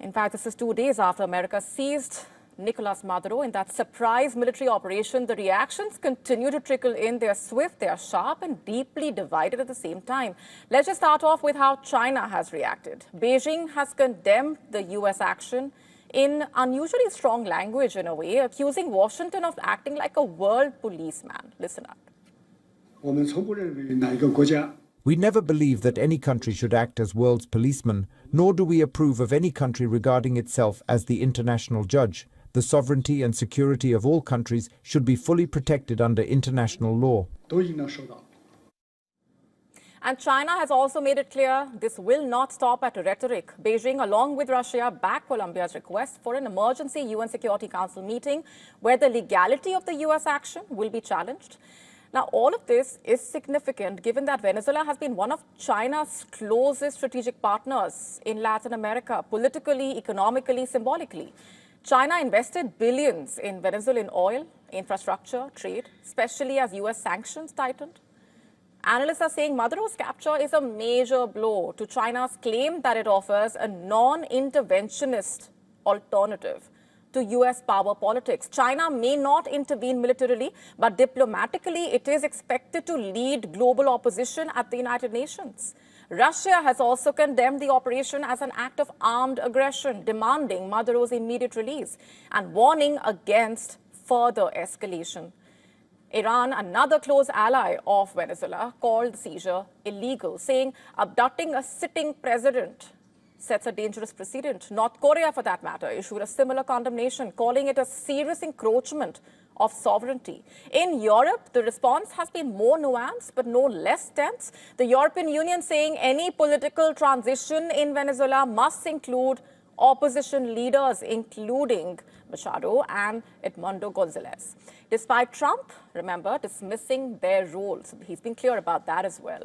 In fact, this is 2 days after America seized Nicolás Maduro in that surprise military operation. The reactions continue to trickle in. They are swift, they are sharp, and deeply divided at the same time. Let's just start off with how China has reacted. Beijing has condemned the U.S. action in unusually strong language in a way, accusing Washington of acting like a world policeman. Listen up. We never believe that any country should act as world's policeman, nor do we approve of any country regarding itself as the international judge. The sovereignty and security of all countries should be fully protected under international law. And China has also made it clear this will not stop at rhetoric. Beijing, along with Russia, backed Colombia's request for an emergency UN Security Council meeting where the legality of the U.S. action will be challenged. Now, all of this is significant given that Venezuela has been one of China's closest strategic partners in Latin America, politically, economically, symbolically. China invested billions in Venezuelan oil, infrastructure, trade, especially as U.S. sanctions tightened. Analysts are saying Maduro's capture is a major blow to China's claim that it offers a non-interventionist alternative to U.S. power politics. China may not intervene militarily, but diplomatically it is expected to lead global opposition at the United Nations. Russia has also condemned the operation as an act of armed aggression, demanding Maduro's immediate release and warning against further escalation. Iran, another close ally of Venezuela, called the seizure illegal, saying abducting a sitting president sets a dangerous precedent. North Korea, for that matter, issued a similar condemnation, calling it a serious encroachment of sovereignty. In Europe, the response has been more nuanced, but no less tense. The European Union saying any political transition in Venezuela must include opposition leaders, including Machado and Edmundo Gonzalez. Despite Trump, remember, dismissing their roles. He's been clear about that as well.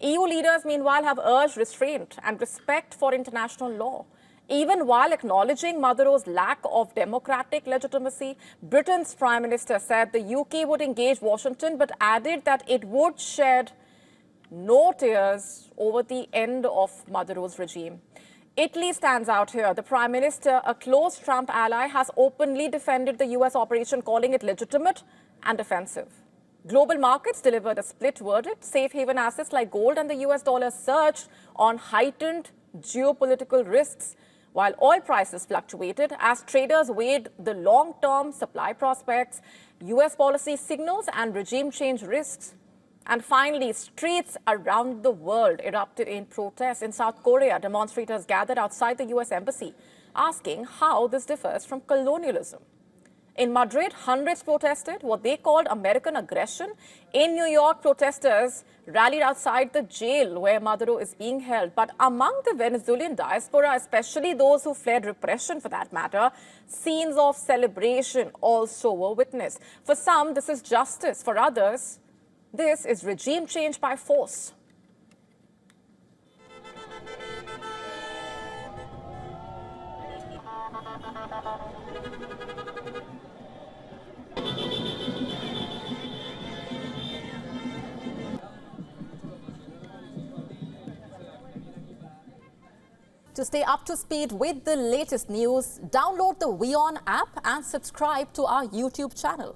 EU leaders, meanwhile, have urged restraint and respect for international law. Even while acknowledging Maduro's lack of democratic legitimacy, Britain's Prime Minister said the UK would engage Washington, but added that it would shed no tears over the end of Maduro's regime. Italy stands out here. The Prime Minister, a close Trump ally, has openly defended the U.S. operation, calling it legitimate and offensive. Global markets delivered a split verdict. Safe haven assets like gold and the U.S. dollar surged on heightened geopolitical risks, while oil prices fluctuated as traders weighed the long-term supply prospects, U.S. policy signals, and regime change risks. And finally, streets around the world erupted in protests. In South Korea, demonstrators gathered outside the U.S. embassy, asking how this differs from colonialism. In Madrid, hundreds protested what they called American aggression. In New York, protesters rallied outside the jail where Maduro is being held. But among the Venezuelan diaspora, especially those who fled repression for that matter, scenes of celebration also were witnessed. For some, this is justice. For others, this is regime change by force. To stay up to speed with the latest news, download the WION app and subscribe to our YouTube channel.